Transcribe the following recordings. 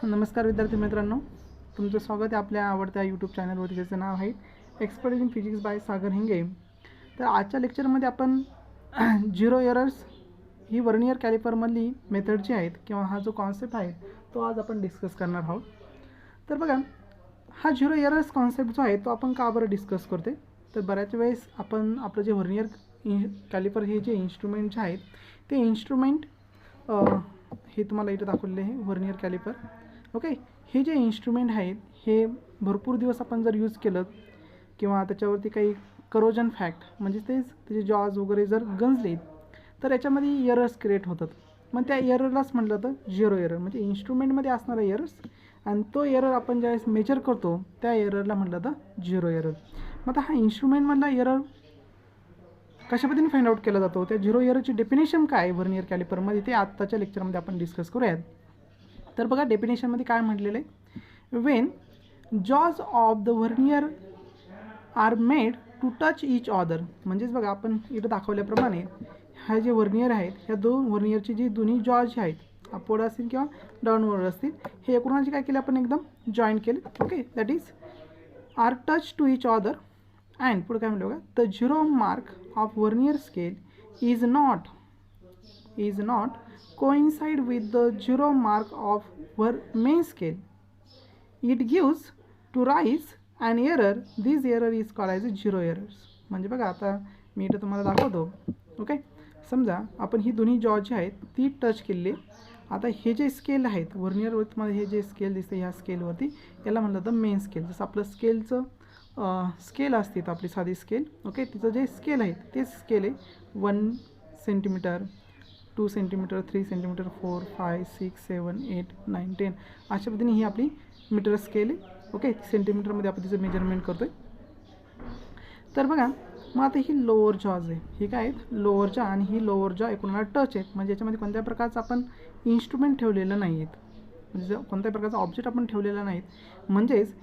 नमस्कार विद्यार्थी मित्रांनो, तुमचं स्वागत आहे आपल्या आवडत्या यूट्यूब चॅनलवरती, ज्याचं नाव आहे एक्सपर्ट इन फिजिक्स बाय सागर हिंगे. तर आजच्या लेक्चरमध्ये आपण झिरो एरर्स ही वर्नियर कॅलिपरमधली मेथड जी आहेत किंवा हा जो कॉन्सेप्ट आहे तो आज आपण डिस्कस करणार आहोत. तर बघा, हा झिरो एरर्स कॉन्सेप्ट जो आहे तो आपण का बरं डिस्कस करते, तर बऱ्याच वेळेस आपण आपलं जे वर्नियर कॅलिपर हे जे इन्स्ट्रुमेंट जे आहेत ते इन्स्ट्रुमेंट हे तुम्हाला इथे दाखवलेले आहे वर्नियर कॅलिपर. ओके, हे जे इन्स्ट्रुमेंट आहेत हे भरपूर दिवस आपण जर यूज केलं किंवा त्याच्यावरती काही करोजन फॅक्ट म्हणजे तेच त्याचे जॉज वगैरे जर गंजले तर याच्यामध्ये एरर्स क्रिएट होतात. मग त्या एररलाच म्हटलं तर झिरो एरर म्हणजे इन्स्ट्रुमेंटमध्ये असणारा एरर्स, आणि तो एरर आपण ज्यावेळेस मेजर करतो त्या एररला म्हटलं तर झिरो एरर. मग आता हा इन्स्ट्रुमेंटमधला एरर कशा पद्धतीने फाइंड आउट केला जातो, त्या झिरो एररची डेफिनेशन काय वर्नियर कॅलिपरमध्ये ते आत्ताच्या लेक्चरमध्ये आपण डिस्कस करूयात. तर बघा, डेफिनेशनमध्ये काय म्हटलेलं आहे, when jaws of the vernier are made to touch each other. म्हणजेच बघा, आपण इथं दाखवल्याप्रमाणे हा जे वर्नियर आहेत ह्या दोन वर्नियरची जी दोन्ही जॉज आहेत अपवर्ड असतील किंवा डाऊनवर्ड असतील हे एकूणाचे काय केले आपण एकदम जॉईन केले. Okay, that is are touch to each other and पुढे काय म्हटलं बघा, the zero mark of vernier scale is not coincide with the zero mark of main scale. It gives to rise an error. This error is called as zero errors. म्हणजे बघा, आता मी इथं तुम्हाला दाखवतो. ओके, समजा आपण ही दोन्ही जॉ जी आहेत ती टच केली. आता हे जे स्केल आहेत वर्नियरवर तुम्हाला हे जे स्केल दिसतं ह्या स्केलवरती याला म्हणलं तर मेन स्केल. जसं आपलं स्केलचं स्केल असते तर आपली साधी स्केल. ओके, तिचं जे स्केल आहे तेच स्केल आहे 1 सेंटीमीटर, 2 सेंटीमीटर, 3 सेंटीमीटर, 4, 5, 6, 7, 8, 9, 10 अशा पद्धतीने ही आपली मीटर स्केल आहे. ओके, सेंटीमीटरमध्ये आपण तिचं मेजरमेंट करतो आहे. तर बघा, मग आता ही लोअर जॉज आहे, ही काय आहेत लोअर जॉ, आणि ही लोअर जॉ एकूणाला टच आहेत. म्हणजे याच्यामध्ये कोणत्या प्रकारचं आपण इन्स्ट्रुमेंट ठेवलेलं नाही आहेत, म्हणजे कोणत्याही प्रकारचा ऑब्जेक्ट आपण ठेवलेला नाहीत. म्हणजेच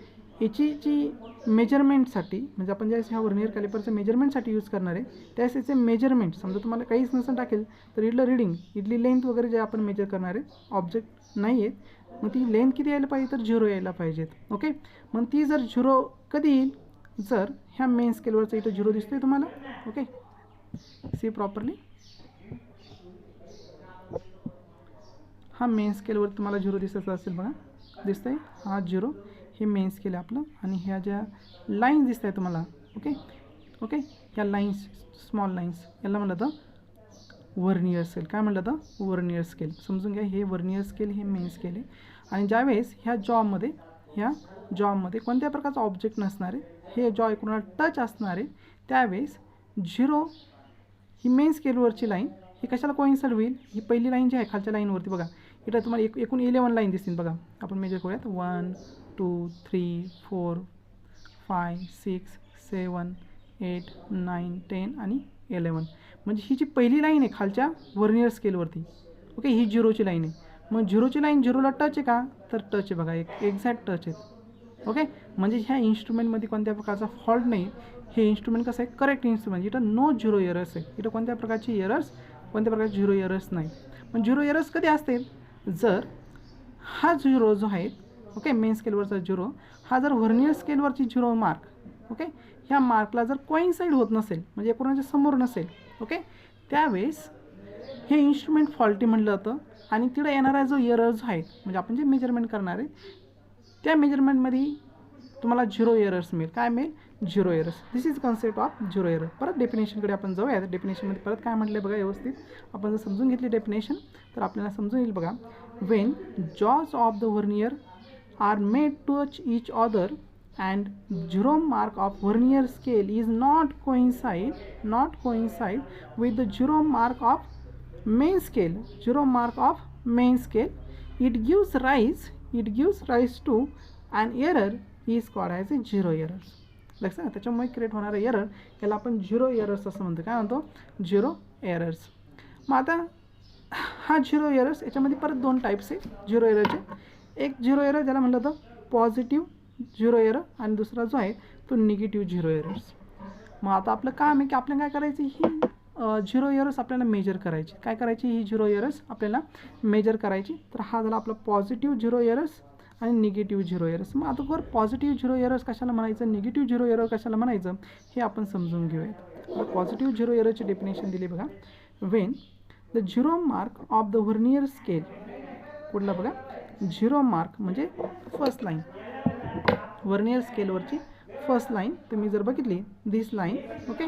याची जी मेजरमेंटसाठी म्हणजे आपण ज्यावेळेस ह्या वर्नियर कॅलिपरचं मेजरमेंटसाठी यूज करणार आहे त्यावेळेस याचे मेजरमेंट समजा तुम्हाला काहीच नसेल टाकेल तर इथलं रीडिंग इथली लेंथ वगैरे जे आपण मेजर करणार आहे ऑब्जेक्ट नाही आहेत, मग ती लेंथ किती यायला पाहिजे तर झिरो यायला पाहिजेत. ओके, मग ती जर झिरो कधी येईल, जर ह्या मेन स्केलवरचं इथं झिरो दिसतोय तुम्हाला. ओके, सी प्रॉपरली, हा मेन स्केलवर तुम्हाला झिरो दिसत असेल बघा, दिसतंय हा झिरो, हे मेन स्केल आहे आपलं. आणि ह्या ज्या लाईन्स दिसत आहे तुम्हाला, ओके, ह्या लाईन्स स्मॉल लाईन्स याला म्हणलं तर वर्नियर स्केल. काय म्हणलं तर वर्नियर स्केल. समजून घ्या, हे वर्नियर स्केल हे मेन स्केल आहे. आणि ज्यावेळेस ह्या जॉमध्ये कोणत्या प्रकारचा ऑब्जेक्ट नसणार आहे, हे जॉ एकूण टच असणार आहे, त्यावेळेस झिरो ही मेन स्केलवरची लाईन ही कशाला कोइन्साइड होईल, ही पहिली लाईन जी आहे खालच्या लाईनवरती बघा, इथं तुम्हाला एकूण 11 लाईन दिसतील बघा. आपण मेजर करूयात 1, 2, 3, 4, 5, 6, 7, 8, 9, 10 आणि 11. म्हणजे ही जी पहिली लाईन आहे खालच्या वर्नियर स्केलवरती, ओके, ही झिरोची लाईन आहे. मग झिरोची लाईन झिरोला टच आहे का, तर टच आहे बघा, एक एक्झॅक्ट टच आहेत. ओके, म्हणजे ह्या इन्स्ट्रुमेंटमध्ये कोणत्या प्रकारचा फॉल्ट नाही. हे इन्स्ट्रुमेंट कसं आहे करेक्ट इन्स्ट्रुमेंट, इथं नो झिरो एरर्स आहे, इथं कोणत्या प्रकारचे झिरो एरर्स नाही. पण झिरो एरर्स कधी असते, जर हा झिरो जो आहे ओके मेन स्केलवरचा झिरो हा जर वर्नियर स्केलवरची झिरो मार्क, ओके, ह्या मार्कला जर कोइन्साइड होत नसेल म्हणजे कोणाच्या समोर नसेल, ओके, त्यावेळेस हे इन्स्ट्रुमेंट फॉल्टी म्हटलं जातं. आणि तिकडे येणारा जो एरर जो आहे म्हणजे आपण जे मेजरमेंट करणार आहे त्या मेजरमेंटमध्ये तुम्हाला झिरो एरर्स मिळेल. काय मिळेल, zero errors. This is concept of zero error. परत डेफिनेशनकडे आपण जाऊया. डेफिनेशनमध्ये परत काय म्हटलं बघा, व्यवस्थित आपण जर समजून घेतली डेफिनेशन तर आपल्याला समजून येईल बघा. Wien jaws of the vernier are made to touch each other and zero mark of vernier scale is not coincide with the zero mark of main scale, it gives rise to an error is called as a zero errors. लक्षात, त्याच्यामुळे create होणारा error याला आपण zero errors असं म्हणतो. काय म्हणतो, zero errors. मग आता हा झिरो एरर्स याच्यामध्ये परत दोन टाईप्स आहे झिरो एररचे. एक झिरो एरर ज्याला म्हणलं तर पॉझिटिव्ह झिरो एरर आणि दुसरा जो आहे तो निगेटिव्ह झिरो एरर्स. मग आता आपलं काम आहे की आपल्याला काय करायची, ही झिरो एरर्स आपल्याला मेजर करायची. काय करायची, ही झिरो एरर्स आपल्याला मेजर करायची. तर हा झाला आपला पॉझिटिव्ह झिरो एरर्स आणि निगेटिव्ह झिरो एरर्स. मग आता पॉझिटिव्ह झिरो एरर्स कशाला म्हणायचं, निगेटिव्ह झिरो एरर कशाला म्हणायचं हे आपण समजून घेऊयात. पॉझिटिव्ह झिरो एररची डेफिनेशन दिली बघा. When the zero mark of the vernier scale, कुठला बघा, झिरो मार्क म्हणजे फर्स्ट लाईन, व्हर्नियर स्केलवरची फर्स्ट लाईन तुम्ही जर बघितली, this line, okay.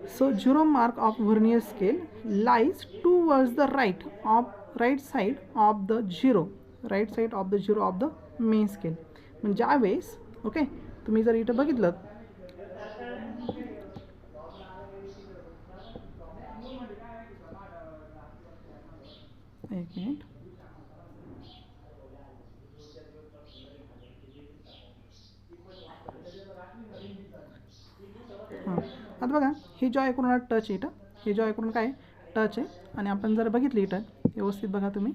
So zero mark of vernier scale lies towards the right side of the zero, right side of the zero of the main scale. म्हणजे ज्यावेळेस, okay, तुम्ही जर इथं बघितलं, एक मिनिट, हां, आता बघा हे जॉ इकडून टच आहे, इथं हे जॉ इकडून काय टच आहे, आणि आपण जर बघितली इथं व्यवस्थित बघा तुम्ही,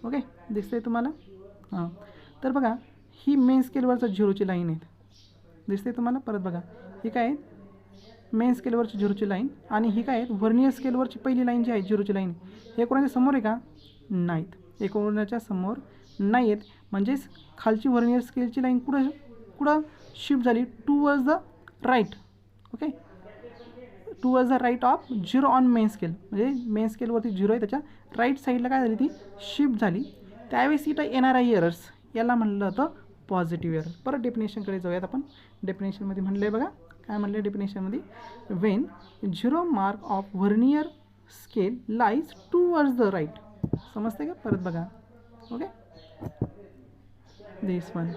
ओके, दिसतंय तुम्हाला, हां. तर बघा ही मेन स्केलवरचा झिरोची लाईन आहे, दिसते तुम्हाला. परत बघा ही काय आहे, मेन स्केलवरची झिरोची लाईन, आणि ही काय आहे, व्हर्नियर स्केलवरची पहिली लाईन जी आहे झिरोची लाईन, हे कोणाच्या समोर आहे का, नाहीत, हे कोणाच्या समोर नाही आहेत. म्हणजेच खालची व्हर्नियर स्केलची लाईन कुठं शिफ्ट झाली, towards the right, okay, towards the right of zero on main scale. म्हणजे मेन स्केलवरती झिरो आहे, त्याच्या राईट साईडला काय झाली, ती शिफ्ट झाली. त्यावेळेस इथं येणारा एरर्स याला म्हणलं होतं पॉझिटिव्ह एरर. परत डेफिनेशनकडे जाऊयात आपण. डेफिनेशनमध्ये म्हणलं आहे बघा, काय म्हणलं डेफिनेशनमध्ये, when zero mark of vernier scale lies towards the right. समजते का, परत बघा, ओके, दिस वन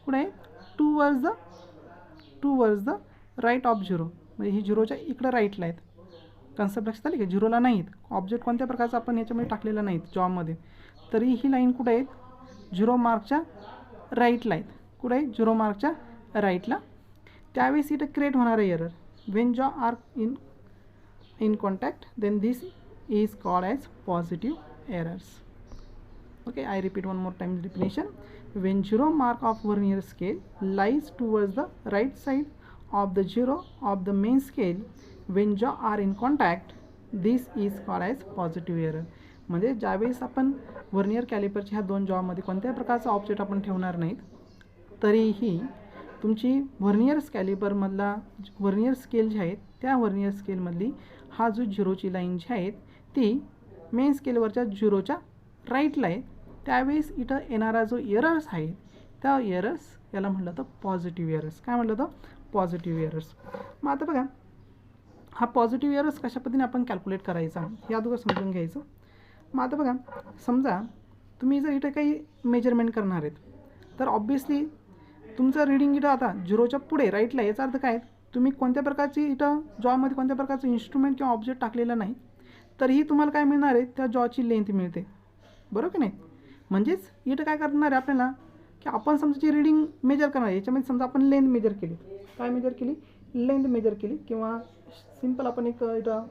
कुठे आहे, towards the right of zero. म्हणजे ही झिरोच्या इकडं राईटला आहेत. कन्सेप्ट लक्षात आली की, झिरोला नाहीत, ऑब्जेक्ट कोणत्या प्रकारचा आपण याच्यामध्ये टाकलेला नाहीत जॉबमध्ये, तरी ही लाईन कुठे आहेत, झिरो मार्कच्या राईटला आहेत. कुठे आहे, झिरो मार्कच्या राईटला. त्यावेळेस इथं क्रिएट होणार आहे error, when jaw are in contact then this is called as positive errors. Okay, I repeat one more time definition. When zero mark of vernier scale lies towards the right side of the zero of the main scale, when jaw are in contact, this is called as positive error. म्हणजे ज्यावेळेस आपण vernier कॅलिपरच्या ह्या दोन जॉमध्ये कोणत्याही प्रकारचा object आपण ठेवणार नाहीत, तरीही तुमची व्हर्नियर कॅलिपरमधला व्हर्नियर स्केल जी आहेत, त्या व्हर्नियर स्केलमधली हा जो झिरोची लाईन जी आहे ती मेन स्केलवरच्या झिरोच्या राईटला आहे. त्यावेळेस इथं येणारा जो एरर्स आहे, त्या एरर्स याला म्हटलं तर पॉझिटिव्ह एरर्स. काय म्हटलं तर पॉझिटिव्ह एरर्स. मग आता बघा हा पॉझिटिव्ह एरर्स कशा पद्धतीने आपण कॅल्क्युलेट करायचा हे अगोदर समजून घ्यायचं. मग आता बघा, समजा तुम्ही जर इथं काही मेजरमेंट करणार आहेत, तर ऑब्वियसली तुमचं रीडिंग इथं आता झिरोच्या पुढे राईटला, याचा अर्थ काय, तुम्ही कोणत्या प्रकारची इथं जॉमध्ये कोणत्या प्रकारचं इन्स्ट्रुमेंट किंवा ऑब्जेक्ट टाकलेलं नाही, तरीही तुम्हाला काय मिळणार आहे, त्या जॉची लेंथ मिळते, बरोबर की नाही. म्हणजेच इथं काय करणार आहे आपल्याला, की आपण समजा जी रीडिंग मेजर करणार आहे याच्यामध्ये समजा आपण लेंथ मेजर केली, काय मेजर केली, लेंथ मेजर केली. किंवा सिम्पल आपण इथं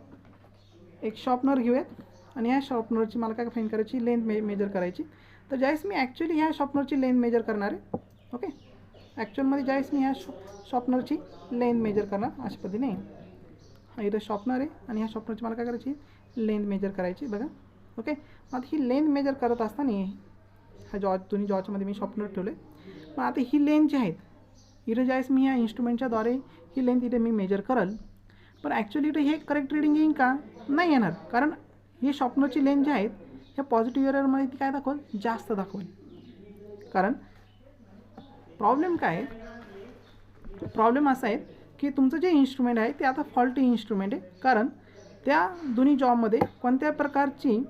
एक शॉर्पनर घेऊयात, आणि ह्या शॉर्पनरची मला काय फाईंड करायची, लेंथ मेजर करायची. तर ज्यावेळेस मी ॲक्च्युली ह्या शॉर्पनरची लेंथ मेजर करणार आहे, ओके, ॲक्च्युअलमध्ये ज्यावेळेस मी ह्या शॉर्पनरची लेंथ मेजर करणार अशा पद्धतीने, हा इथं शॉर्पनर आहे आणि ह्या शॉर्पनरची मला काय करायची, लेंथ मेजर करायची बघा, ओके. आता ही लेंथ मेजर करत असताना ह्या दोन्ही जॉचमध्ये मी शॉर्पनर ठेवले. पण आता ही लेंथ जी आहेत इथं ज्यावेळेस मी ह्या इन्स्ट्रुमेंटच्याद्वारे ही लेंथ इथे मी मेजर करल, पण ॲक्च्युली इथं हे करेक्ट रीडिंग येईल का, नाही येणार. कारण ही शॉर्पनरची लेंथ जी आहेत ह्या पॉझिटिव्ह एररमध्ये ती काय दाखवेल, जास्त दाखवेल. कारण प्रॉब्लेम काय आहे, प्रॉब्लेम असा आहे की तुमचं जे इन्स्ट्रुमेंट आहे ते आता फॉल्टी इन्स्ट्रुमेंट आहे. कारण त्या दोन्ही जॉबमध्ये कोणत्या प्रकारची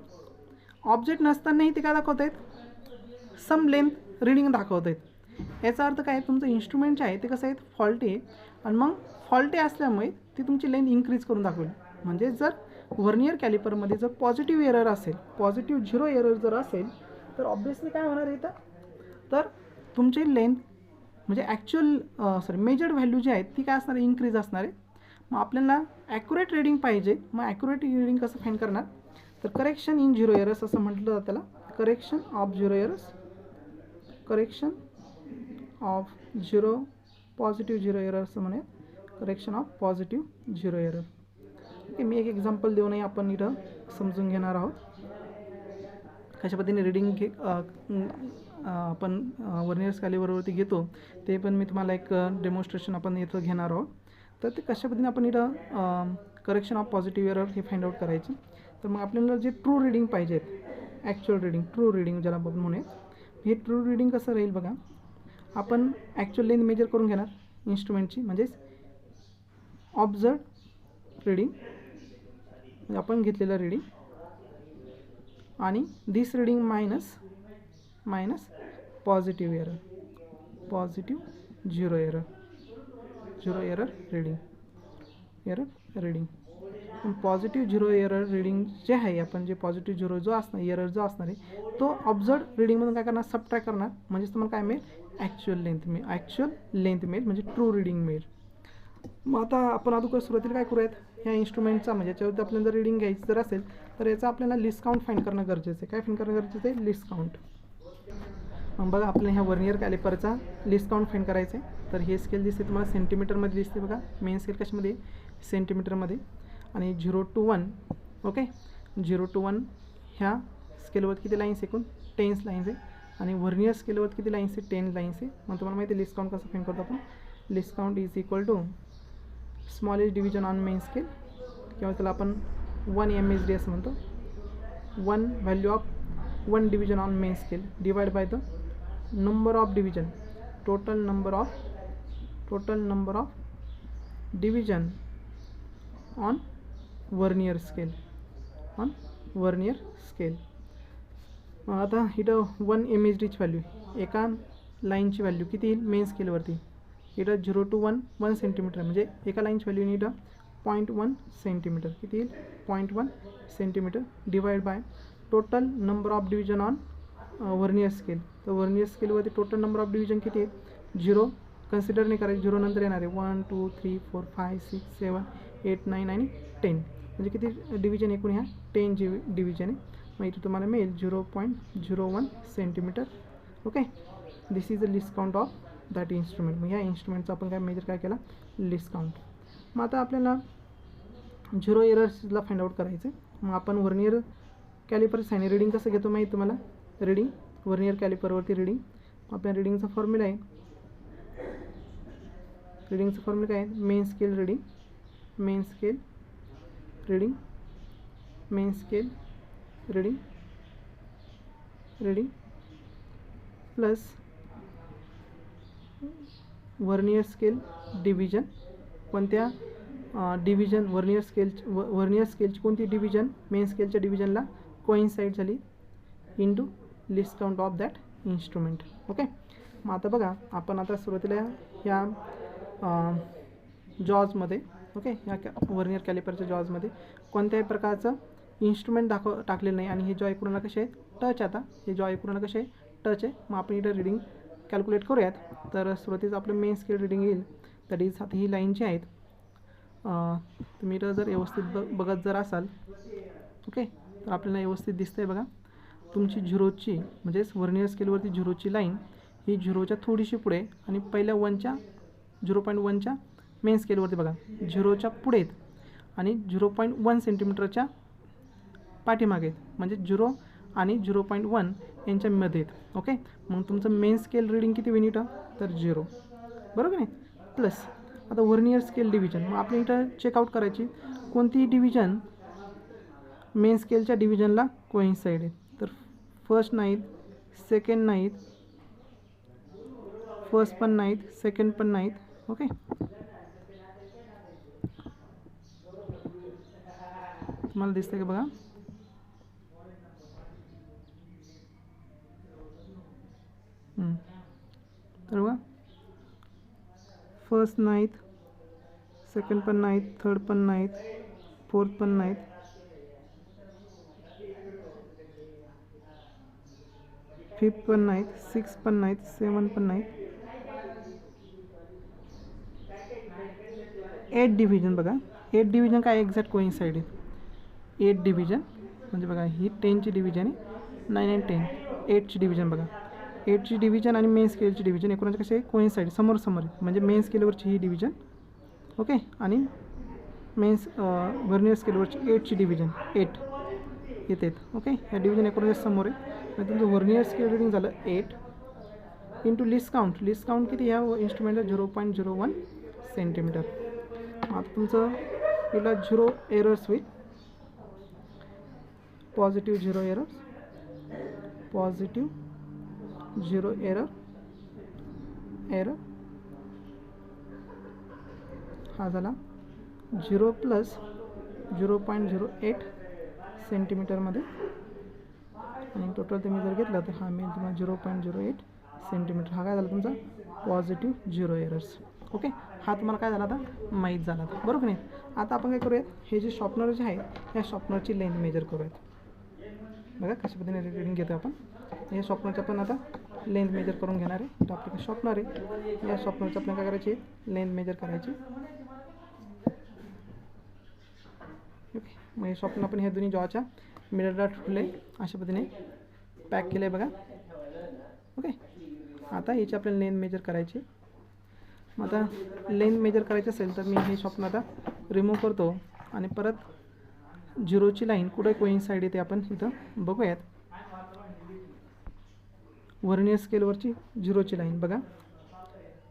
ऑब्जेक्ट नसतानाही ते काय दाखवत आहेत, सम लेंथ रीडिंग दाखवत आहेत. याचा अर्थ काय, तुमचं इन्स्ट्रुमेंट जे आहे ते कसं आहे, फॉल्टी आहे. आणि मग फॉल्टी असल्यामुळे ती तुमची लेंथ इन्क्रीज करून दाखवेल. म्हणजे जर व्हर्नियर कॅलिपरमध्ये जर पॉझिटिव्ह एरर असेल, पॉझिटिव्ह झिरो एरर जर असेल, तर ऑब्वियसली काय होणार आहे, तर तुमची लेंथ म्हणजे ॲक्च्युअल मेजर्ड व्हॅल्यू जी आहे ती काय असणार आहे, इन्क्रीज असणार आहे. मग आपल्याला ॲक्युरेट रीडिंग पाहिजे. मग ॲक्युरेट रीडिंग कसं फाईंड करणार, तर करेक्शन इन झिरो एरर्स असं म्हटलं जातं त्याला, correction of zero errors, correction of zero positive zero error असं म्हणूया, correction of positive zero error. Okay, मी एक एक्झाम्पल देऊनही आपण इथं समजून घेणार आहोत. कशा पद्धतीने रिडिंग आपण वर्नियर स्केलवरती घेतो ते पण मी तुम्हाला एक डेमॉन्स्ट्रेशन आपण इथं घेणार आहोत. तर ते कशा पद्धतीने आपण इथं करेक्शन ऑफ पॉझिटिव्ह एरर हे फाइंड आउट करायचे. तर मग आपल्याला जे ट्रू रिडिंग पाहिजेत, ॲक्च्युअल रिडिंग, ट्रू रिडिंग ज्याला आपण म्हणूया, हे ट्रू रिडिंग कसं राहील बघा. आपण ॲक्च्युअल लेंथ मेजर करून घेणार इन्स्ट्रुमेंटची, म्हणजेच ऑब्झर्व रिडिंग म्हणजे आपण घेतलेलं रिडिंग, आणि this reading minus positive error, positive zero error reading. Positive zero error reading जे आहे, आपण जे पॉझिटिव्ह झिरो जो असणार एरर जो असणार आहे तो ऑब्झर्व रिडिंगमधून काय करणार, सबट्रॅक्ट करणार, म्हणजेच तुम्हाला काय मिळेल, ॲक्च्युअल लेंथ मिळेल, म्हणजे ट्रू रिडिंग मिळेल. मग आता आपण अगोदर सुरुवातीला काय करूयात, ह्या इन्स्ट्रुमेंटचा म्हणजे याच्यावरती आपल्याला जर रिडिंग घ्यायची जर असेल तर याचा आपल्याला लिस्ट काउंट फाइंड करणं गरजेचं आहे. काय फाइंड करणं गरजेचं आहे, लिस्ट काउंट. मग बघा आपल्याला ह्या वर्नियर कॅलिपरचा लिस्ट काउंट फाइंड करायचं आहे. तर हे स्केल दिसते तुम्हाला सेंटीमीटरमध्ये दिसते बघा, मेन स्केल कशामध्ये सेंटीमीटरमध्ये, आणि 0 to 1, ओके, 0 to 1 ह्या स्केलवर किती लाईन्स एकूण 10 लाईन्स आहे, आणि वर्नियर स्केलवर किती लाईन्स आहे, 10 लाईन्स आहे. मग तुम्हाला माहिती आहे लिस्ट काउंट कसं फाइंड करतो आपण, least count is equal to smallest division on main scale, किंवा त्याला आपण 1 MSD असं म्हणतो, 1 value of 1 division on main scale divide by the number of division, total number of division on vernier scale, आता इथं 1 MSDची value, एका लाईनची value किती येईल मेन स्केलवरती, इथं 0 to 1 सेंटीमीटर, म्हणजे एका लाईनची व्हॅल्यू इथं 0.1 सेंटीमीटर, किती येईल 0.1 centimetre, divide by total number of division on vernier scale. तर वर्नियर स्केलवरती टोटल नंबर ऑफ डिव्हिजन किती आहे, 0 कन्सिडर नाही करायचे, 0 नंतर येणार आहे 1 2 3 4 5 6 7 8 9 आणि 10, म्हणजे किती डिव्हिजन एकूण ह्या 10 डिव्हिजन आहे. मग इथे तुम्हाला मिळेल 0.01 centimetre. Okay, this is the list count of that instrument. मग ह्या इन्स्ट्रुमेंटचा आपण काय मेजर काय केला, लिस्ट काउंट. मग आता आपल्याला झिरो एरर्सला फाइंड आउट करायचं आहे. मग आपण वर्नियर कॅलिपर साईन रिडिंग कसं घेतो माहीत तुम्हाला, रिडिंग वर्नियर कॅलिपरवरती रिडिंग. आपल्या रिडिंगचा फॉर्म्युला आहे, रिडिंगचा फॉर्म्युला काय आहे, main scale reading plus vernier scale division, कोणत्या डिव्हिजन वर्नियर स्केलची कोणती डिव्हिजन मेन स्केलच्या डिव्हिजनला कोइन्साइड झाली, into list count of that instrument. Okay, मग आता बघा आपण आता सुरुवातीला ह्या जॉजमध्ये, ओके, ह्या वर्नियर कॅलिपरच्या जॉजमध्ये कोणत्याही प्रकारचं इन्स्ट्रुमेंट टाकलेलं नाही, आणि हे जॉ एकूणाला कसे आहे, टच. आता हे जॉ एकूणाला कसे आहे, टच आहे. मग आपण इथं रिडिंग कॅल्क्युलेट करूयात. तर सुरुवातीचं आपलं मेन स्केल रिडिंग येईल, दॅट इज आता ही लाईनची आहेत. तुम्ही इथं जर व्यवस्थित बघत जर असाल, ओके, तर आपल्याला व्यवस्थित दिसतं आहे बघा, तुमची झिरोची म्हणजेच वर्नियर स्केलवरती झिरोची लाईन ही झिरोच्या थोडीशी पुढे, आणि पहिल्या 0.1च्या मेन स्केलवरती बघा झिरोच्या पुढे आहेत, आणि 0.1 सेंटीमीटरच्या पाठीमागे आहेत, म्हणजे 0 आणि 0.1 यांच्यामध्ये आहेत. ओके, मग तुमचं मेन स्केल रिडिंग किती होईल इथं, तर 0, बरोबर नाही, प्लस आता वर्नियर स्केल डिव्हिजन. मग आपल्या इथं चेकआउट करायची कोणती डिव्हिजन मेन स्केलच्या डिव्हिजनला कोइन्साइड आहे. तर फर्स्ट नाहीत, सेकंड नाहीत, फर्स्ट पण नाहीत, सेकंड पण नाहीत. ओके, तुम्हाला दिसतंय का बघा, तर बघा फर्स्ट नाहीत, सेकंड पण नाहीत, थर्ड पण नाहीत, फोर्थ पण नाहीत, फिफ्थ पण नाहीत, सिक्स पण नाहीत, सेवन पण नाहीत, 8 डिव्हिजन बघा. 8 डिव्हिजन काय एक्झॅक्ट कोइन्साइड आहेत. 8 डिव्हिजन म्हणजे बघा ही 10ची डिव्हिजन आहे, 9 आणि 10 8ची डिव्हिजन बघा, 8ची डिव्हिजन आणि मेन स्केलची डिव्हिजन एकूणच कसे कोइन्साइड समोर आहेत, म्हणजे मेन स्केलवरची ही डिव्हिजन, ओके, आणि वर्नियर स्केलवरची 8ची डिव्हिजन 8 येत आहेत. ओके, ह्या डिव्हिजन एकूणच समोर आहे. मग तुमचं वर्नियर स्केल रीडिंग झालं 8 इंटू लिस्ट काउंट किती ह्या इन्स्ट्रुमेंटला 0.01 सेंटीमीटर. आता तुमचं पहिला 0 एरर्स होईल, पॉझिटिव्ह 0 एरर्स, पॉझिटिव्ह 0 एरर, हा झाला 0 प्लस 0.08 सेंटीमीटरमध्ये, आणि टोटल तुम्ही जर घेतलं तर हा मिळेल तुम्हाला 0.08 सेंटीमीटर. हा काय झाला तुमचा पॉझिटिव्ह 0 एरर्स. ओके, हा तुम्हाला काय झाला आता माहीत झाला आता, बरोबर नाही. आता आपण काय करूयात, हे जे शॉर्पनर जे आहे या शॉर्पनरची लेंथ मेजर करूयात. बघा कशा पद्धतीने रीडिंग घेतो आपण. या शॉर्पनरचं आपण आता लेंथ मेजर करून घेणार आहे. तर आपल्याकडे शॉर्पनर आहे, या शॉर्पनरचं आपल्याला काय करायची आहे, लेंथ मेजर करायची. ओके, मग हे शॉर्पनर आपण ह्या दोन्ही जॉच्या मिडलला ठेवले, अशा पद्धतीने पॅक केलं आहे बघा. ओके, आता याची आपल्याला लेंथ मेजर करायची. मग आता लेंथ मेजर करायची असेल तर मी हे शॉर्पनर आता रिमूव्ह करतो आणि परत 0ची लाईन कुठे कोइन्साइड येते आपण इथं बघूयात. वर्नियर स्केलवरची 0ची लाईन बघा,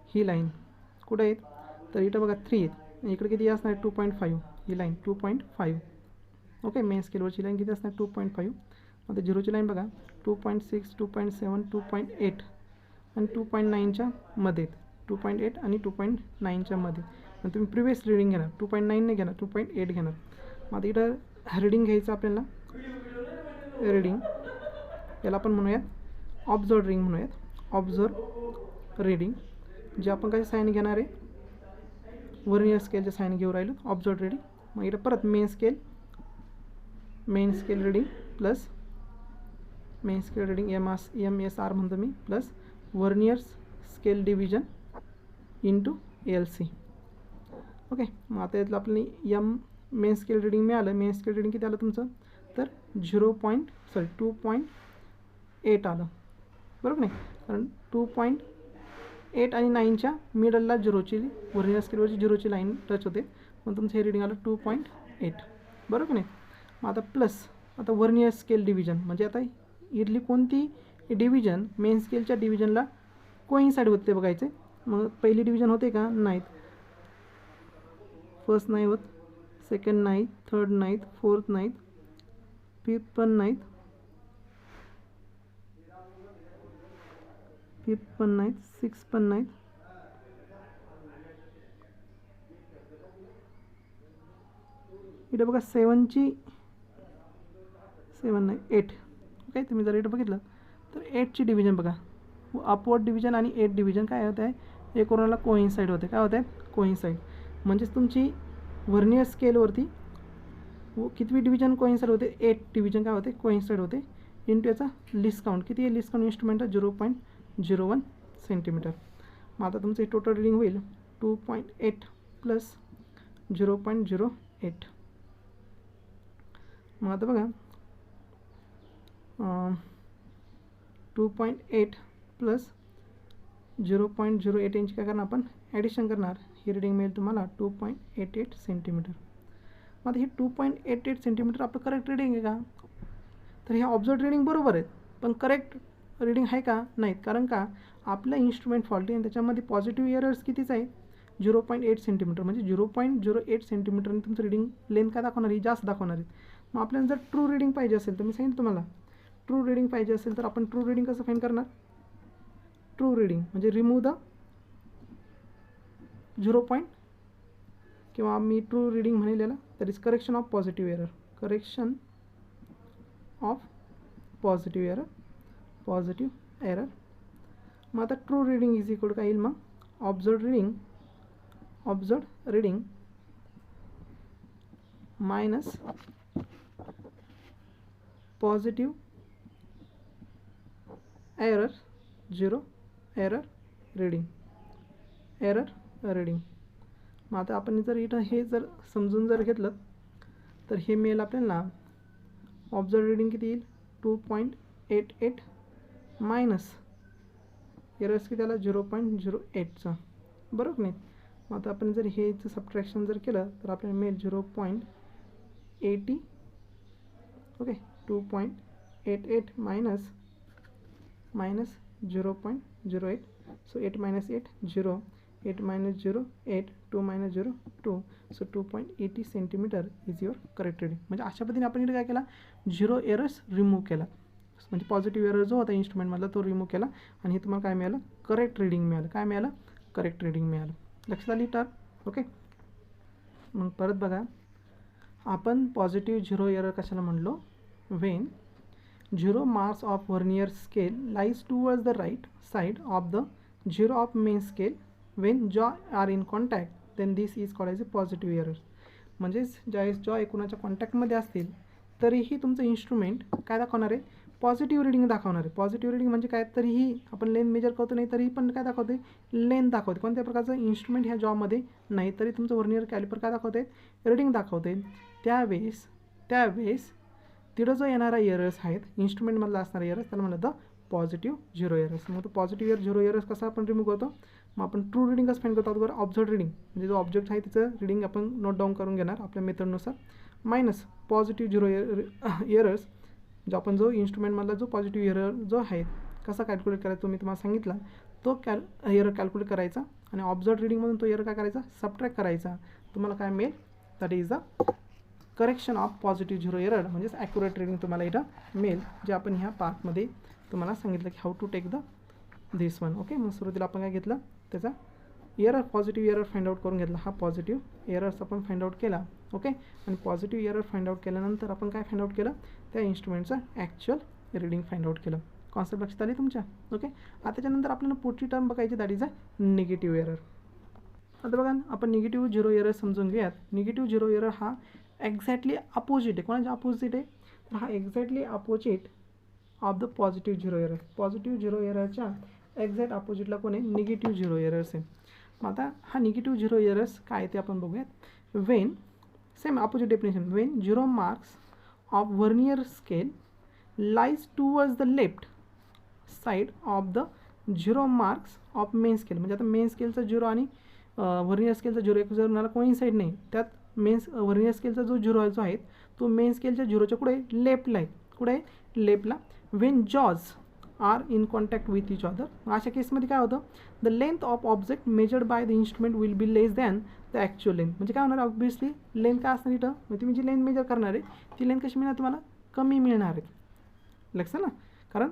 ही लाईन कुठं आहेत तर इथं बघा 3 आहेत, इकडे किती असणार 2.5, ही लाईन 2.5. ओके, मेन स्केलवरची लाईन किती असणार 2.5. आता 0ची लाईन बघा 2.6, 2.7, 2.8 आणि 2.9च्या मध्ये, 2.8 आणि 2.9च्या मध्ये. मग तुम्ही प्रिव्हियस रीडिंग घेणार, 2.9 नाही घेणार, 2.8 घेणार. मग आता इथं रीडिंग घ्यायचं आपल्याला, रीडिंग याला आपण म्हणूयात ऑब्झर्व रीडिंग म्हणूयात, ऑब्झर्व रीडिंग, जे आपण कशा साईन घेणार आहे, वर्नियर स्केलच्या साईन घेऊन राहिलो ऑब्झर्व रीडिंग. मग इथं परत main scale reading plus main scale reading MSR म्हणतो मी, plus vernier scale division into LC. Okay, मग आता यातलं आपल्याला मेन स्केल रीडिंग मिळालं. मेन स्केल रीडिंग किती आलं तुमचं तर 2.8 आलं, बरोबर नाही, कारण 2.8 आणि 9च्या मिडलला 0ची वर्नियर स्केलवरची 0ची लाईन टच होते, मग तुमचं हे रीडिंग आलं 2.8, बरोबर नाही. मग आता प्लस आता वर्नियर स्केल डिव्हिजन, म्हणजे आता इथली कोणती डिव्हिजन मेन स्केलच्या डिव्हिजनला कोइन्साइड होते बघायचे. मग पहिली डिव्हिजन होते का, नाहीत, फर्स्ट नाही होत, सेकंड नाहीत, थर्ड नाहीत, फोर्थ नाहीत, फिफ्थ पण नाहीत, सिक्स पण नाहीत, इथं बघा 7 नाही 8. ओके, तुम्ही जर इथं बघितलं तर 8ची डिव्हिजन बघा, अपवर्ड डिव्हिजन आणि 8 डिव्हिजन काय होत आहे, कोणाला कोइन्साइड होते, काय होत आहे कोइन्साइड. म्हणजेच तुमची वर्नियर स्केलवरती कितवी डिव्हिजन कोइन्साइड होते, 8 डिव्हिजन काय होते कोइन्साइड होते, इंटू याचा लिस्ट काउंट किती आहे, लिस्ट काउंट इन्स्ट्रुमेंटचा 0.01 सेंटीमीटर. मग आता तुमचं टोटल रीडिंग होईल 2.8 प्लस 0.08. मग आता बघा 2.8 प्लस 0.08 इंच काय करणार आपण ॲडिशन करणार, ही रीडिंग मिळेल तुम्हाला 2.88 सेंटीमीटर. मग आता ही 2.88 सेंटीमीटर आपलं करेक्ट रीडिंग आहे का, तर हे ऑब्झर्व रीडिंग बरोबर आहेत, पण करेक्ट रीडिंग आहे का नाहीत, कारण का आपलं इन्स्ट्रुमेंट फॉल्टी आणि त्याच्यामध्ये पॉझिटिव्ह एरर्स कितीच आहे 0.8 सेंटीमीटर, म्हणजे 0.08 सेंटीमीटरने तुमचं रीडिंग लेंथ काय दाखवणार ही जास्त दाखवणार आहेत. मग आपल्याला जर ट्रू रीडिंग पाहिजे असेल तर मी सांगितलं तुम्हाला, ट्रू रीडिंग पाहिजे असेल तर आपण ट्रू रीडिंग कसं फाईंड करणार, ट्रू रीडिंग म्हणजे रिमूव्ह द 0. किंवा मी ट्रू रीडिंग म्हणलेला that is correction of positive error, correction of positive error. मग आता ट्रू रीडिंग इज इक्वल काय येईल, मग observe reading minus positive error 0 error reading. मग आता आपण जर इथं हे जर समजून जर घेतलं तर हे मिळेल आपल्याला ऑब्झर्व रीडिंग किती येईल 2.88 मायनस एरर्स किती आला 0.08चा, बरोबर नाही. मग आता आपण जर हेचं सबट्रॅक्शन जर केलं तर आपल्याला मिळेल 0.80. Okay, 2.88 minus minus 0.08. So 8 minus 8 0, 8 minus 0 8, 2 minus 0 2. So 2.80 centimetre is your correct reading. म्हणजे अशा पद्धतीने आपण इथे काय केला, झिरो एरर्स रिमूव्ह केला. म्हणजे पॉझिटिव्ह एरर जो होता इन्स्ट्रुमेंटमधला तो रिमूव्ह केला आणि हे तुम्हाला काय मिळालं, करेक्ट रिडिंग मिळालं. काय मिळालं, करेक्ट रिडिंग मिळालं. लक्षात आली तर ओके. मग परत बघा, आपण पॉझिटिव्ह झिरो एरर कशाला म्हणलो, when zero marks of vernier scale lies towards the right side of the zero of main scale when jaw are in contact then this is called as a positive error. म्हणजेच ज्यावेळेस जॉ एकूणाच्या कॉन्टॅक्टमध्ये असतील तरीही तुमचं instrument काय दाखवणार आहे, पॉझिटिव्ह रिडिंग दाखवणार आहे. पॉझिटिव्ह रिडिंग म्हणजे काय, तरीही आपण लेंथ मेजर करतो नाही तरीही पण काय दाखवते, लेंथ दाखवते. कोणत्या प्रकारचं इन्स्ट्रुमेंट ह्या जॉमध्ये नाही तरी तुमचं व्हर्नियर कॅलिपर काय दाखवते, रिडिंग दाखवते. त्यावेळेस तिथं जो येणारा एरर्स आहेत इन्स्ट्रुमेंटमधला असणारा एरर्स त्याला म्हणलं तर पॉझिटिव्ह झिरो एरर्स. मग तो पॉझिटिव्ह झिरो एरर्स कसा आपण रिमूव्ह करतो, मग आपण ट्रू रिडिंग कसं फाईंड करतो, अगोदर ऑब्झर्व रिडिंग म्हणजे जो ऑब्जेक्ट आहे त्याचं रिडिंग आपण नोट डाऊन करून घेणार आपल्या मेथडनुसार, मायनस पॉझिटिव्ह झिरो एरर्स जो आपण जो इन्स्ट्रुमेंटमधला जो पॉझिटिव्ह एरर जो आहे कसा कॅल्क्युलेट करायचा तो मी तुम्हाला सांगितला, तो एरर कॅल्क्युलेट करायचा आणि ऑब्झर्व रिडिंगमधून तो एरर काय करायचा, सबट्रॅक्ट करायचा. तुम्हाला काय मिळेल, that is the correction of positive zero error. म्हणजेच ॲक्युरेट रिडिंग तुम्हाला इथं मिळेल, जे आपण ह्या पार्टमध्ये तुम्हाला सांगितलं की how to take the this one. Okay. मग सुरुवातीला आपण काय घेतलं, त्याचा error positive error find out करून घेतला. हा पॉझिटिव्ह एरर्स आपण फाइंड आउट केला. ओके. आणि पॉझिटिव्ह एरर फाइंड आउट केल्यानंतर आपण काय फाइंड आउट केलं, त्या इन्स्ट्रुमेंटचं ॲक्च्युअल रिडिंग फाइंड आउट केलं. कॉन्सेप्ट लक्षात आली तुमच्या. ओके. आता त्याच्यानंतर आपल्याला पुढची टर्म बघायची, that is a negative error. आता बघा आपण निगेटिव्ह झिरो एरर समजून घेऊयात. निगेटिव्ह झिरो एरर हा एक्झॅक्टली अपोजिट आहे. कोणाच्या अपोजिट आहे, तर हा exactly opposite of the positive zero error. Positive zero एररच्या एक्झॅक्ट अपोजिटला कोण आहे, निगेटिव्ह झिरो एरर्स आहे. मग आता हा निगेटिव्ह झिरो एरर्स काय ते आपण बघूयात. Wien same opposite definition, Wien zero marks of vernier scale lies towards the left side of the zero marks of main scale. म्हणजे आता मेन स्केलचा झिरो आणि व्हर्नियर स्केलचा झिरो एक जर मला कोइन्साइड नाही, त्यात व्हर्नियर स्केलचा जो झिरो जो आहे तो मेन स्केलच्या झिरोच्या कुठे लेफ्टला आहे. कुठे आहे, लेफ्टला. When jaws are in contact with each other. अशा केसमध्ये काय होतं, the length of object measured by the instrument will be less than the actual length. म्हणजे काय होणार, ऑब्वियसली लेंथ काय असणार इथं, म्हणजे तुम्ही जी लेंथ मेजर करणार आहे ती लेंथ कशी मिळणार तुम्हाला, कमी मिळणार आहे. लक्षात ना, कारण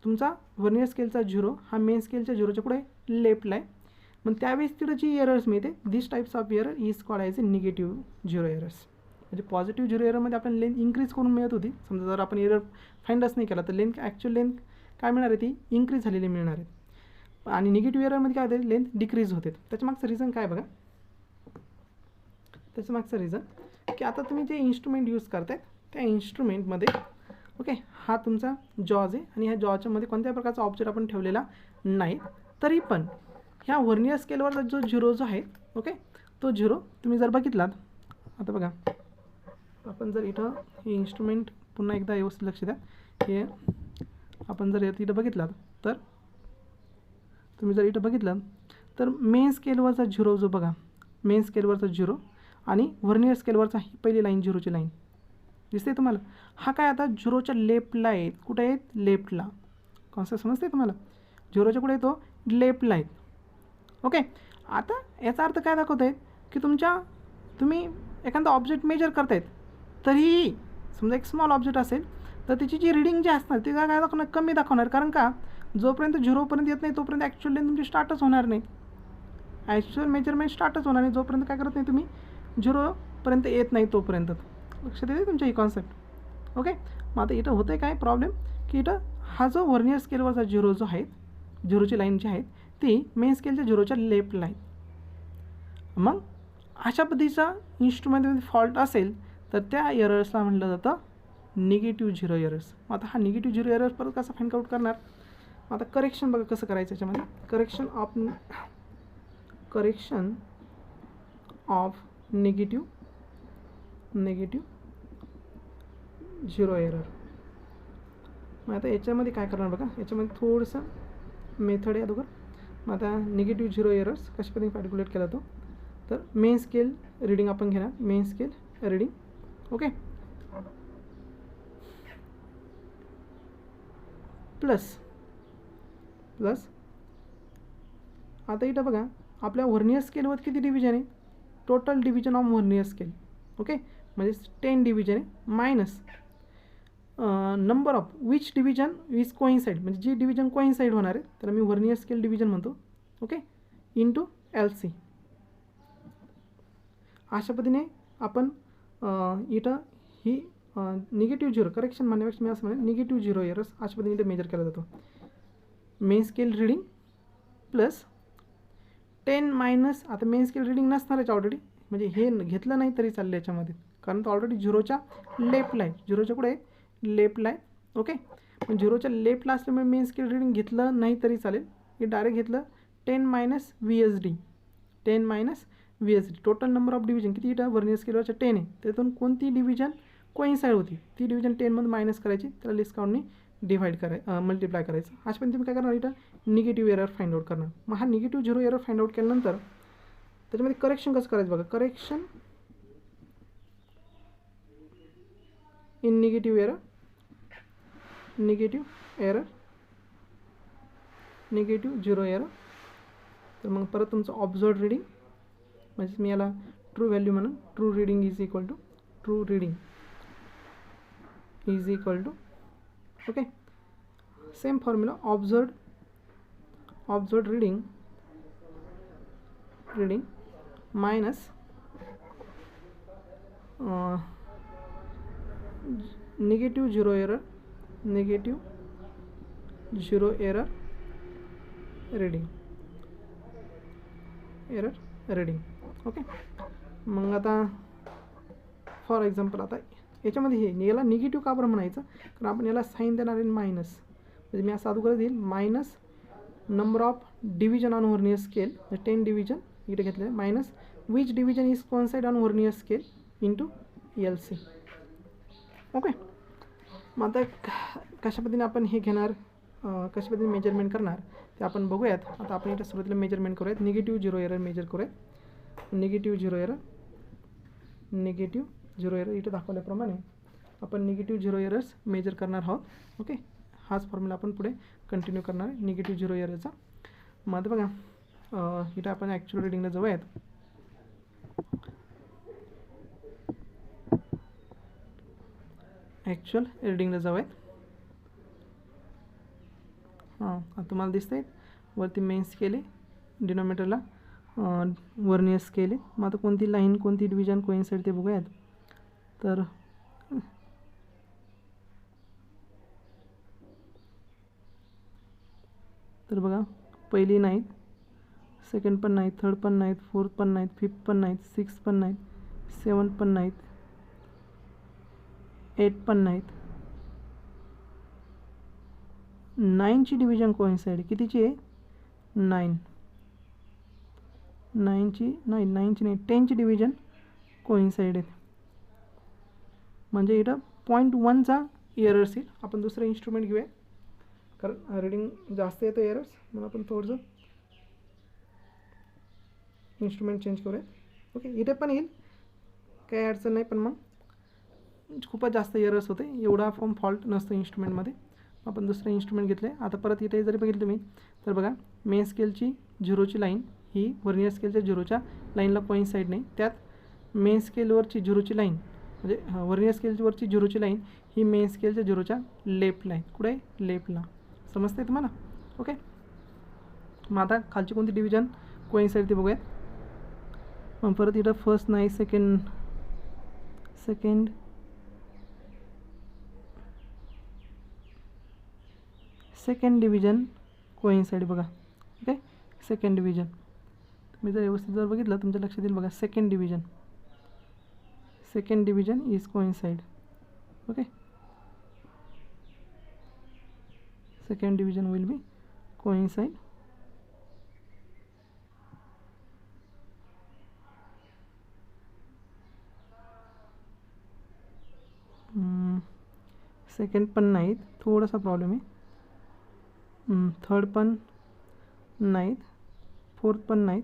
तुमचा व्हर्नियर स्केलचा झिरो हा मेन स्केलच्या झिरोच्या पुढे लेफ्टला आहे. मग त्यावेळेस तिथं जी एरर्स मिळते, this types of error is called as a negative zero errors. म्हणजे पॉझिटिव्ह झिरो एररमध्ये आपण लेंथ इन्क्रीज करून मिळत होती. समजा जर आपण एरर फाइंडच नाही केला तर लेंथ ॲक्च्युअल लेंथ काय मिळणार आहे, ती इन्क्रीज झालेली मिळणार आहे. आणि निगेटिव्ह एररमध्ये काय होते, लेंथ डिक्रीज होते. त्याच्या मागचं रिझन काय बघा, त्याचं मागचं रिझन की आता तुम्ही जे इन्स्ट्रुमेंट यूज करताय त्या इन्स्ट्रुमेंटमध्ये ओके हा तुमचा जॉज आहे आणि ह्या जॉजमध्ये कोणत्या प्रकारचा ऑब्जेक्ट आपण ठेवलेला नाही, तरी पण ह्या व्हर्नियर स्केलवरचा जो झिरो जो आहे ओके तो झिरो तुम्ही जर बघितलात. आता बघा आपण जर इथं हे इन्स्ट्रुमेंट पुन्हा एकदा व्यवस्थित लक्ष द्या. हे आपण जर इथं बघितलात तर तुम्ही जर इथं बघितलं तर मेन स्केलवरचा झिरो जो बघा, मेन स्केलवरचा झिरो आणि व्हर्नियर स्केलवरचा ही पहिली लाईन झिरोची लाईन दिसते तुम्हाला. हा काय आता झिरोच्या लेफ्टला आहे. कुठे आहेत, लेफ्टला. कॉन्सेप्ट समजते तुम्हाला, झिरोच्या कुठे येतो, लेफ्टला आहेत. ओके. आता याचा अर्थ काय दाखवत आहे की तुम्ही एखादा ऑब्जेक्ट मेजर करतायत तरीही समजा एक स्मॉल ऑब्जेक्ट असेल तर त्याची जी रिडिंग जी असणार ती काय दाखवणार, कमी दाखवणार. कारण का, जोपर्यंत झिरोपर्यंत येत नाही तोपर्यंत ॲक्च्युअल लेंथ तुमची स्टार्टच होणार नाही. ॲक्च्युअल मेजरमेंट स्टार्टच होणार नाही जोपर्यंत काय करत नाही तुम्ही झिरोपर्यंत येत नाही तोपर्यंत. लक्षात येते तुमच्या ही कॉन्सेप्ट. ओके. मग आता इथं होतं आहे काय प्रॉब्लेम की इथं हा जो व्हर्नियर स्केलवरचा झिरो जो आहे, झिरोची लाईन जी आहे ती मेन स्केलच्या झिरोच्या लेफ्टला आहे. मग अशा पद्धतीचा इन्स्ट्रुमेंटमध्ये फॉल्ट असेल तर त्या एरर्सला म्हटलं जातं निगेटिव्ह झिरो एरर्स. आता हा निगेटिव्ह झिरो एरर्स परत कसा फाइंड आउट करणार. आता करेक्शन बघा कसं करायचं याच्यामध्ये. Correction of negative zero error. मग आता याच्यामध्ये काय करणार बघा, याच्यामध्ये थोडंसं मेथड आहे अगोदर. मग आता निगेटिव्ह झिरो एरर्स कशा पद्धतीने कॅल्क्युलेट केला तो, तर मेन स्केल रिडिंग आपण घेणार, main scale reading. Okay. Plus plus आता इथं बघा आपल्या व्हर्नियर स्केलवर किती डिव्हिजन आहे, total division of vernier scale. Okay, म्हणजे 10 डिव्हिजन आहे minus number of which division is coincide, म्हणजे जी डिव्हिजन कोइन्साइड होणार आहे त्याला मी व्हर्नियर स्केल डिव्हिजन म्हणतो. Okay, into LC. अशा पद्धतीने आपण इथं ही निगेटिव्ह झिरो करेक्शन म्हणण्यापेक्षा मी असं म्हणेन निगेटिव्ह झिरो एरर्स अशा पद्धतीने इथं मेजर केला जातो. Main scale reading plus 10 minus, आता मेन स्केल रीडिंग नसणारच ऑलरेडी, म्हणजे हे घेतलं नाही तरी चाललं याच्यामध्ये, कारण तो ऑलरेडी झिरोच्या लेफ्टला आहे. झिरोच्या कुठे आहे, लेफ्टला आहे. ओके, पण झिरोच्या लेफ्टला असल्यामुळे मेन स्केल रीडिंग घेतलं नाही तरी चालेल. हे डायरेक्ट घेतलं 10 minus VSD, 10 minus VSD. Total number of division किती इथं व्हर्नियर स्केलवरच्या 10 आहे, त्यातून कोणती डिव्हिजन कोइन्साइड होती ती डिव्हिजन 10मधून मायनस करायची, त्याला लिस्ट काउंटने डिवाइड मल्टिप्लाय करायचं. अशा पण तुम्ही काय करणार इथं निगेटिव्ह एरर फाइंड आउट करणार. मग हा negative zero error find out केल्यानंतर त्याच्यामध्ये करेक्शन कसं करायचं बघा. Correction in negative error, negative error, negative zero error. तर मग परत तुमचं ऑब्झर्व रिडिंग, म्हणजे मी याला ट्रू व्हॅल्यू म्हणून true reading is equal to true reading is equal to okay same formula observe reading minus negative zero error reading okay. मग आता फॉर एक्झाम्पल आता याच्यामध्ये हे याला निगेटिव्ह का बरं म्हणायचं, कारण आपण याला साईन देणार आहे मायनस, म्हणजे मी असं अगोदर देईल minus number of division on vernier scale, 10 division इकडे घेतलं आहे, minus which division is coincide on vernier scale into LC. Okay, मग आता कशा पद्धतीने आपण हे घेणार, कशा पद्धतीने मेजरमेंट करणार ते आपण बघूयात. आता आपण इथं सुरुवातीला मेजरमेंट करूयात, निगेटिव्ह झिरो एरर मेजर करूयात. निगेटिव्ह झिरो एरर इथं दाखवल्याप्रमाणे आपण निगेटिव्ह झिरो एरर्स मेजर करणार आहोत. ओके, हाच फॉर्म्युला आपण पुढे कंटिन्यू करणार आहे निगेटिव्ह झिरो एररचा. मग आता बघा इथं आपण ॲक्च्युअल रिडिंगला जाऊयात. ॲक्च्युअल रिडिंगला जाऊयात. हां, तुम्हाला दिसतंय वरती मेन स्केल आहे, डिनॉमिनेटरला व्हर्नियर स्केल आहे. मग आता कोणती लाईन कोणती डिव्हिजन कोइन्साइड ते बघूयात. तर बघा पहिली नाहीत, सेकंड पण नाहीत, थर्ड पण नाहीत, फोर्थ पण नाहीत, फिफ्थ पण नाहीत, सिक्स पण नाहीत, 7 पण नाहीत, 8 पण नाहीत. 9ची डिव्हिजन कोइन्साइड कितीची आहे, 9ची नाही 10ची डिव्हिजन कोइन्साइड आहे, म्हणजे इथं 0.1चा एरर्स येईल. आपण दुसरं इन्स्ट्रुमेंट घेऊया, कारण रिडिंग जास्त येतं एरर्स, म्हणून आपण थोडंसं इन्स्ट्रुमेंट चेंज करूया. ओके, इथे पण येईल, काही अडचण नाही, पण मग खूपच जास्त एरर्स होते, एवढा फॉल्ट नसतं इन्स्ट्रुमेंटमध्ये. आपण दुसरं इन्स्ट्रुमेंट घेतलं आहे. आता परत इथे जरी बघितलं तुम्ही तर बघा मेन स्केलची झिरोची लाईन ही व्हर्नियर स्केलच्या झिरोच्या लाईनला कोइन्साइड नाही. त्यात मेन स्केलवरची झिरोची लाईन म्हणजे व्हर्नियर स्केलवरची झिरोची लाईन ही मेन स्केलच्या झिरोच्या लेफ्टला आहे. कुठे आहे, लेफ्टला. समजते तुम्हाला. ओके, मग आता खालची कोणती डिव्हिजन कोइन्साइड ते बघूयात. मग परत इथं फर्स्ट नाही, सेकंड डिव्हिजन कोइन्साइड बघा. ओके, सेकंड डिव्हिजन तुम्ही जर व्यवस्थित जर बघितलं तुमच्या लक्षात येईल बघा. Second division is coincide. Okay, second division will be coincide. Second पण नाहीत, थोडासा प्रॉब्लेम आहे. थर्ड पण नाहीत, फोर्थ पण नाहीत,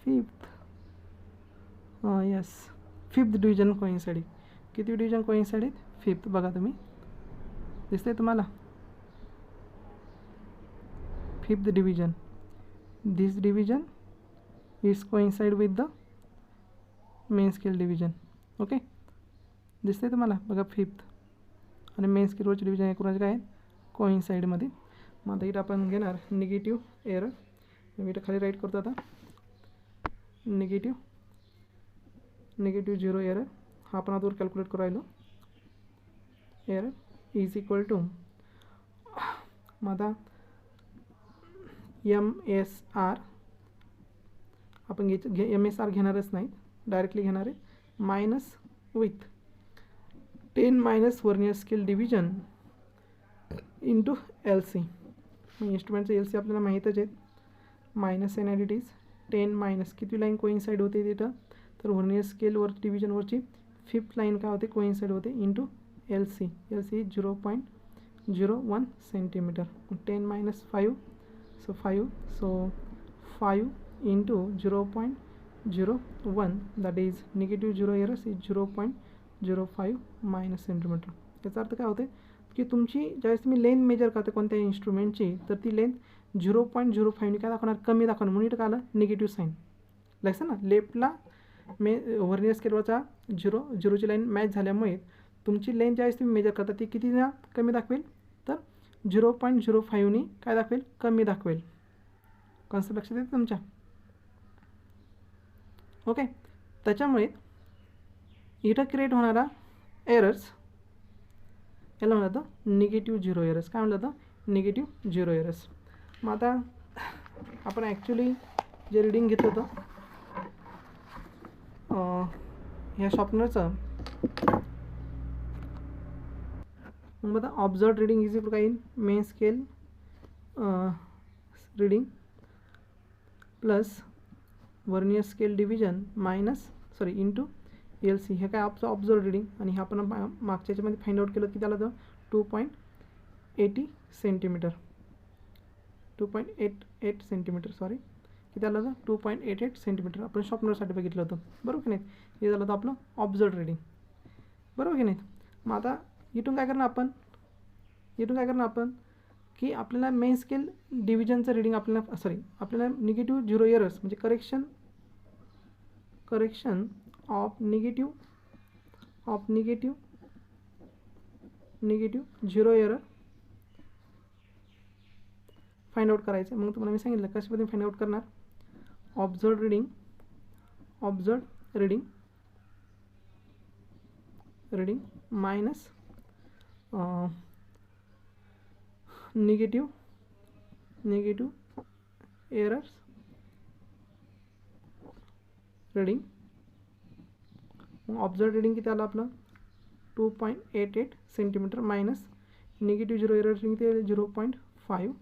fifth yes fifth division coincide. किती डिव्हिजन कोइन्साइड आहेत, फिफ्थ. बघा तुम्ही दिसतंय तुम्हाला. Fifth division, this division is coincide with the main scale division. Okay, दिसते तुम्हाला बघा, फिफ्थ आणि मेन स्केलवरचे डिव्हिजन हे कोणाचे काय आहेत, कोइन्साइडमध्ये. मग आता इथं आपण घेणार निगेटिव्ह एरर. मी इथं खाली राईट करतो आता, निगेटिव्ह 0 एरर. हा आपण आतवर कॅल्क्युलेट करू राहिलो. एरर इज इक्वल टू, मग आता MSR आपण MSR घेणारच नाही, डायरेक्टली घेणार आहे, minus with 10 minus vernier scale division into LC. मग इन्स्ट्रुमेंटचं LC आपल्याला माहीतच आहेत, minus N at is 10 minus किती लाईन कोइन्साइड होते तिथं, तर वर्नियर स्केलवर डिव्हिजनवरची फिफ्थ लाईन काय होते, कोइन्साइड होते, into LC. LC 0.01 centimetre. 10 minus 5, so 5, so 5 into 0.01, that is negative 0 errors is 0.05 minus centimetre. याचा अर्थ काय होते की तुमची ज्यावेळेस तुम्ही लेंथ मेजर करता कोणत्या इन्स्ट्रुमेंटची, तर ती लेंथ 0.05ने काय दाखवणार, कमी दाखवणार, म्हणून इथं काय आलं निगेटिव्ह साईन. लक्षात ना, लेफ्टला वर्नियर स्केलवरचा 0ची लाईन मॅच झाल्यामुळे तुमची लेंथ ज्यावेळेस तुम्ही मेजर करता ती किती कमी दाखवेल, तर 0.05ने काय दाखवेल, कमी दाखवेल. कॉन्सेप्ट लक्षात येते तुमच्या. ओके, त्याच्यामुळे इथं क्रिएट होणारा एरर्स याला म्हणलं जातं निगेटिव्ह 0 एरर्स. काय म्हणलं जातं, निगेटिव्ह 0 एरर्स. मग आता आपण ॲक्च्युली जे रिडिंग घेत होतं ह्या शॉर्पनरचं, मग आता ऑब्झर्व रिडिंग इज इक्वल काय, main scale reading plus vernier scale division into LC. हे काय आपलं ऑब्झर्व रिडिंग, आणि हे आपण मागच्या याच्यामध्ये फाइंड आउट केलं की त्याला तर 2.80 सेंटीमीटर, 2.88 सेंटीमीटर, सॉरी, की त्याला तर 2.88 सेंटीमीटर आपण शॉर्पनरसाठी बघितलं होतं, बरोबर की नाही. हे झालं होतं आपलं ऑब्झर्व रिडिंग, बरोबर की नाही. मग आता इथून काय करणार आपण, की आपल्याला मेन स्केल डिव्हिजनचं रिडिंग आपल्याला निगेटिव्ह 0 एरर्स म्हणजे correction of negative 0 error find out करायचं. मग तुम्हाला मी सांगितलं कशा पद्धतीने फाइंड आउट करणार, observe reading minus negative errors reading. मग ऑब्झर्व रिडिंग किती आलं आपलं, 2.88 centimetre minus negative 0 error reading ते 0.5.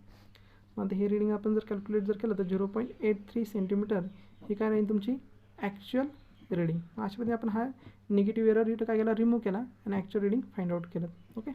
मग हे रिडिंग आपण जर कॅल्क्युलेट जर केलं तर 0.83 सेंटीमीटर ही काय राहील तुमची ॲक्च्युअल रिडिंग. अशा पद्धतीने आपण हा निगेटिव्ह एरर इथं काय केला, रिमूव्ह केला आणि ॲक्च्युअल रिडिंग फाइंड आउट केलं. ओके.